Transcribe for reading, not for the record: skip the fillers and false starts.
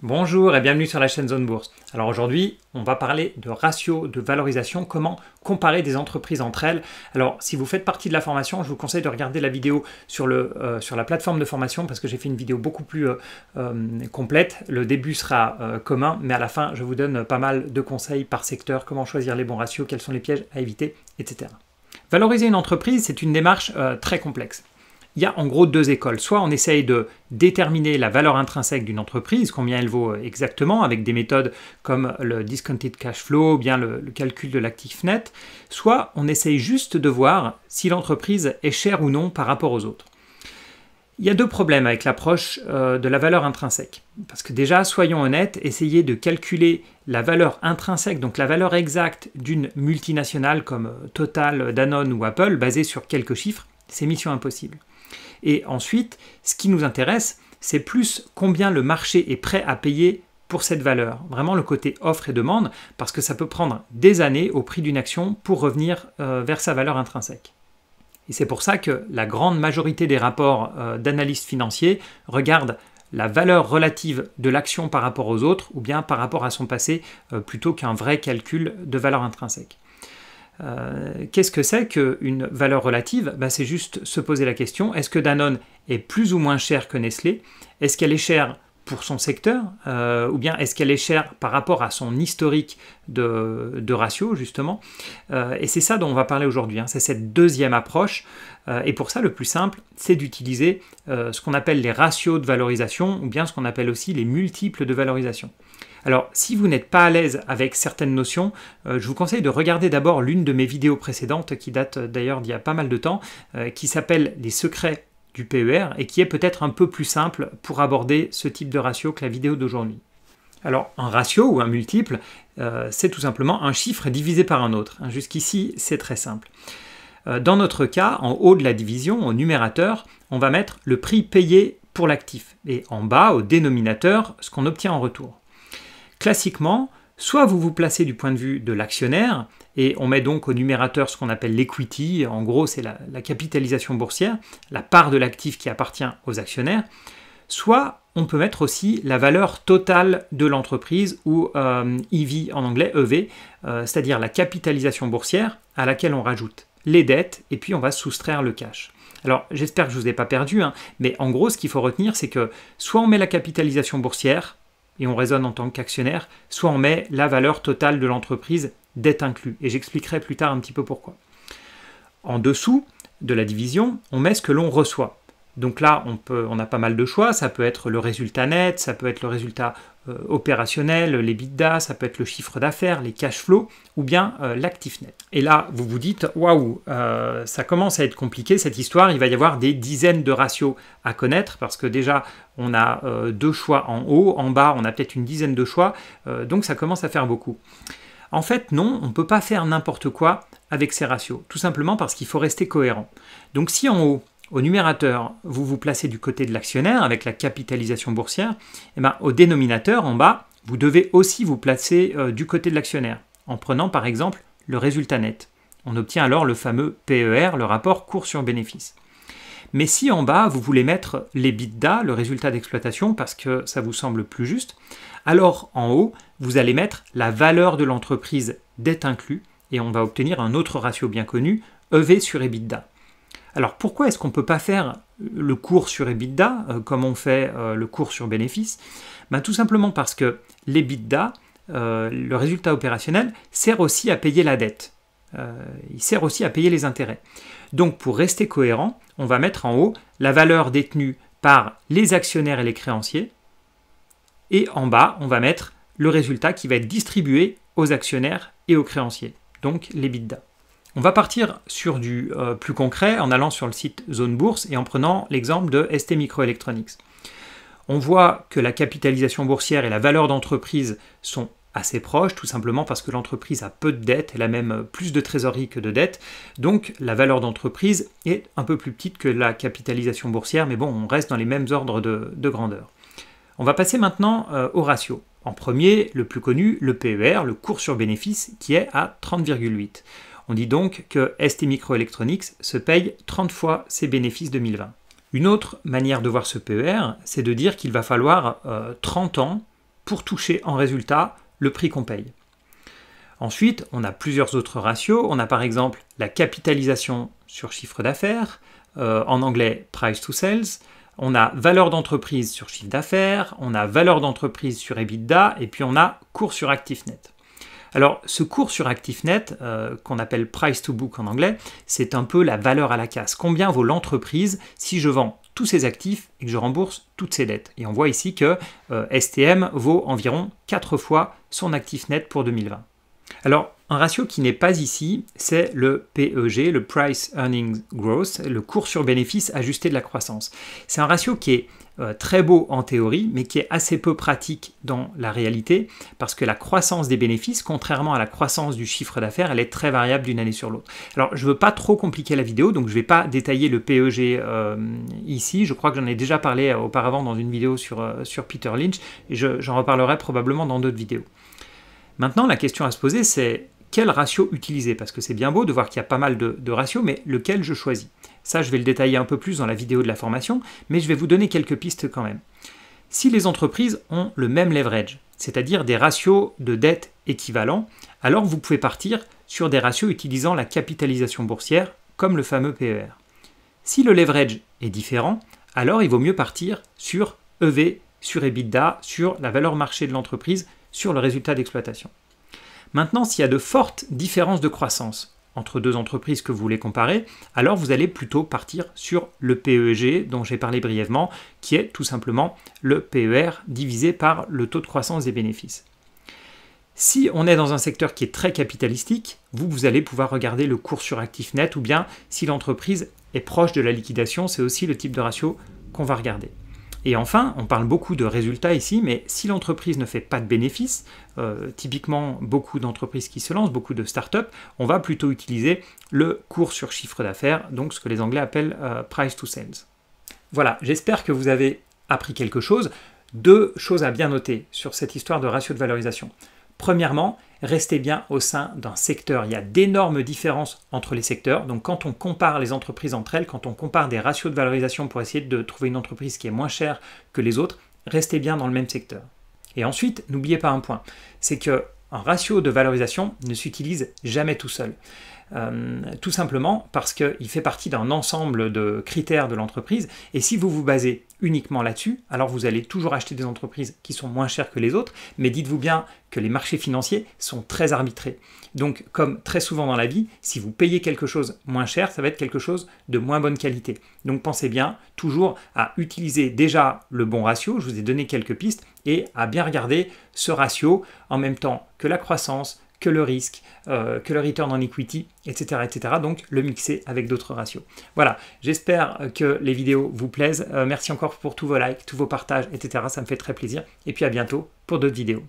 Bonjour et bienvenue sur la chaîne Zone Bourse. Alors aujourd'hui, on va parler de ratio de valorisation, comment comparer des entreprises entre elles. Alors si vous faites partie de la formation, je vous conseille de regarder la vidéo sur la plateforme de formation parce que j'ai fait une vidéo beaucoup plus complète. Le début sera commun, mais à la fin, je vous donne pas mal de conseils par secteur, comment choisir les bons ratios, quels sont les pièges à éviter, etc. Valoriser une entreprise, c'est une démarche très complexe. Il y a en gros deux écoles. Soit on essaye de déterminer la valeur intrinsèque d'une entreprise, combien elle vaut exactement, avec des méthodes comme le discounted cash flow, ou bien le calcul de l'actif net. Soit on essaye juste de voir si l'entreprise est chère ou non par rapport aux autres. Il y a deux problèmes avec l'approche de la valeur intrinsèque. Parce que déjà, soyons honnêtes, essayer de calculer la valeur intrinsèque, donc la valeur exacte d'une multinationale comme Total, Danone ou Apple, basée sur quelques chiffres, c'est mission impossible. Et ensuite, ce qui nous intéresse, c'est plus combien le marché est prêt à payer pour cette valeur. Vraiment le côté offre et demande, parce que ça peut prendre des années au prix d'une action pour revenir vers sa valeur intrinsèque. Et c'est pour ça que la grande majorité des rapports d'analystes financiers regardent la valeur relative de l'action par rapport aux autres, ou bien par rapport à son passé, plutôt qu'un vrai calcul de valeur intrinsèque. Qu'est-ce que c'est qu'une valeur relative? C'est juste se poser la question, est-ce que Danone est plus ou moins cher que Nestlé? Est-ce qu'elle est chère pour son secteur? Ou bien est-ce qu'elle est chère par rapport à son historique de ratio, justement? Et c'est ça dont on va parler aujourd'hui, c'est cette deuxième approche. Et pour ça, le plus simple, c'est d'utiliser ce qu'on appelle les ratios de valorisation, ou bien ce qu'on appelle aussi les multiples de valorisation. Alors, si vous n'êtes pas à l'aise avec certaines notions, je vous conseille de regarder d'abord l'une de mes vidéos précédentes, qui date d'ailleurs d'il y a pas mal de temps, qui s'appelle « Les secrets du PER » et qui est peut-être un peu plus simple pour aborder ce type de ratio que la vidéo d'aujourd'hui. Alors, un ratio ou un multiple, c'est tout simplement un chiffre divisé par un autre. Jusqu'ici, c'est très simple. Dans notre cas, en haut de la division, au numérateur, on va mettre le prix payé pour l'actif. Et en bas, au dénominateur, ce qu'on obtient en retour. Classiquement, soit vous vous placez du point de vue de l'actionnaire, et on met donc au numérateur ce qu'on appelle l'equity, en gros c'est la capitalisation boursière, la part de l'actif qui appartient aux actionnaires, soit on peut mettre aussi la valeur totale de l'entreprise, ou EV en anglais, EV, c'est-à-dire la capitalisation boursière à laquelle on rajoute les dettes, et puis on va soustraire le cash. Alors j'espère que je ne vous ai pas perdu, mais en gros ce qu'il faut retenir c'est que soit on met la capitalisation boursière, et on raisonne en tant qu'actionnaire, soit on met la valeur totale de l'entreprise, dette inclus. Et j'expliquerai plus tard un petit peu pourquoi. En dessous de la division, on met ce que l'on reçoit. Donc là, on a pas mal de choix. Ça peut être le résultat net, ça peut être le résultat opérationnel, l'EBITDA, ça peut être le chiffre d'affaires, les cash flows, ou bien l'actif net. Et là, vous vous dites, waouh, ça commence à être compliqué cette histoire, il va y avoir des dizaines de ratios à connaître, parce que déjà, on a deux choix en haut, en bas, on a peut-être une dizaine de choix, donc ça commence à faire beaucoup. En fait, non, on ne peut pas faire n'importe quoi avec ces ratios, tout simplement parce qu'il faut rester cohérent. Donc si en haut, au numérateur, vous vous placez du côté de l'actionnaire avec la capitalisation boursière, et au dénominateur, en bas, vous devez aussi vous placer du côté de l'actionnaire, en prenant par exemple le résultat net. On obtient alors le fameux PER, le rapport cours sur bénéfice. Mais si en bas, vous voulez mettre l'EBITDA, le résultat d'exploitation, parce que ça vous semble plus juste, alors en haut, vous allez mettre la valeur de l'entreprise dette inclus, et on va obtenir un autre ratio bien connu, EV sur EBITDA. Alors pourquoi est-ce qu'on ne peut pas faire le cours sur EBITDA comme on fait le cours sur bénéfice? Tout simplement parce que l'EBITDA, le résultat opérationnel, sert aussi à payer la dette. Il sert aussi à payer les intérêts. Donc pour rester cohérent, on va mettre en haut la valeur détenue par les actionnaires et les créanciers, et en bas, on va mettre le résultat qui va être distribué aux actionnaires et aux créanciers, donc l'EBITDA. On va partir sur du plus concret en allant sur le site Zone Bourse et en prenant l'exemple de STMicroelectronics. On voit que la capitalisation boursière et la valeur d'entreprise sont assez proches, tout simplement parce que l'entreprise a peu de dettes, elle a même plus de trésorerie que de dettes, donc la valeur d'entreprise est un peu plus petite que la capitalisation boursière, mais bon, on reste dans les mêmes ordres de grandeur. On va passer maintenant au ratio. En premier, le plus connu, le PER, le cours sur bénéfice, qui est à 30,8. On dit donc que STMicroelectronics se paye 30 fois ses bénéfices 2020. Une autre manière de voir ce PER, c'est de dire qu'il va falloir 30 ans pour toucher en résultat le prix qu'on paye. Ensuite, on a plusieurs autres ratios. On a par exemple la capitalisation sur chiffre d'affaires, en anglais price to sales. On a valeur d'entreprise sur chiffre d'affaires, on a valeur d'entreprise sur EBITDA, et puis on a cours sur actif net. Alors, ce cours sur actif net, qu'on appelle price to book en anglais, c'est un peu la valeur à la casse. Combien vaut l'entreprise si je vends tous ses actifs et que je rembourse toutes ses dettes? Et on voit ici que STM vaut environ 4 fois son actif net pour 2020. Alors, un ratio qui n'est pas ici, c'est le PEG, le Price Earnings Growth, le cours sur bénéfice ajusté de la croissance. C'est un ratio qui est très beau en théorie, mais qui est assez peu pratique dans la réalité, parce que la croissance des bénéfices, contrairement à la croissance du chiffre d'affaires, elle est très variable d'une année sur l'autre. Alors, je ne veux pas trop compliquer la vidéo, donc je ne vais pas détailler le PEG ici. Je crois que j'en ai déjà parlé auparavant dans une vidéo sur Peter Lynch, et j'en reparlerai probablement dans d'autres vidéos. Maintenant, la question à se poser, c'est quel ratio utiliser? Parce que c'est bien beau de voir qu'il y a pas mal de ratios, mais lequel je choisis? Ça, je vais le détailler un peu plus dans la vidéo de la formation, mais je vais vous donner quelques pistes quand même. Si les entreprises ont le même leverage, c'est-à-dire des ratios de dette équivalents, alors vous pouvez partir sur des ratios utilisant la capitalisation boursière, comme le fameux PER. Si le leverage est différent, alors il vaut mieux partir sur EV, sur EBITDA, sur la valeur marché de l'entreprise, sur le résultat d'exploitation. Maintenant, s'il y a de fortes différences de croissance entre deux entreprises que vous voulez comparer, alors vous allez plutôt partir sur le PEG dont j'ai parlé brièvement, qui est tout simplement le PER divisé par le taux de croissance des bénéfices. Si on est dans un secteur qui est très capitalistique, vous allez pouvoir regarder le cours sur actif net, ou bien si l'entreprise est proche de la liquidation, c'est aussi le type de ratio qu'on va regarder. Et enfin, on parle beaucoup de résultats ici, mais si l'entreprise ne fait pas de bénéfices, typiquement beaucoup d'entreprises qui se lancent, beaucoup de startups, on va plutôt utiliser le cours sur chiffre d'affaires, donc ce que les Anglais appellent price to sales. Voilà, j'espère que vous avez appris quelque chose. Deux choses à bien noter sur cette histoire de ratio de valorisation. Premièrement, restez bien au sein d'un secteur. Il y a d'énormes différences entre les secteurs. Donc quand on compare les entreprises entre elles, quand on compare des ratios de valorisation pour essayer de trouver une entreprise qui est moins chère que les autres, restez bien dans le même secteur. Et ensuite, n'oubliez pas un point, c'est qu'un ratio de valorisation ne s'utilise jamais tout seul. Tout simplement parce qu'il fait partie d'un ensemble de critères de l'entreprise, et si vous vous basez uniquement là-dessus, alors vous allez toujours acheter des entreprises qui sont moins chères que les autres, mais dites-vous bien que les marchés financiers sont très arbitrés. Donc, comme très souvent dans la vie, si vous payez quelque chose moins cher, ça va être quelque chose de moins bonne qualité. Donc pensez bien toujours à utiliser déjà le bon ratio, je vous ai donné quelques pistes, et à bien regarder ce ratio en même temps que la croissance, que le risque, que le return on equity, etc., etc. Donc le mixer avec d'autres ratios. Voilà, j'espère que les vidéos vous plaisent. Merci encore pour tous vos likes, tous vos partages, etc. Ça me fait très plaisir. Et puis à bientôt pour d'autres vidéos.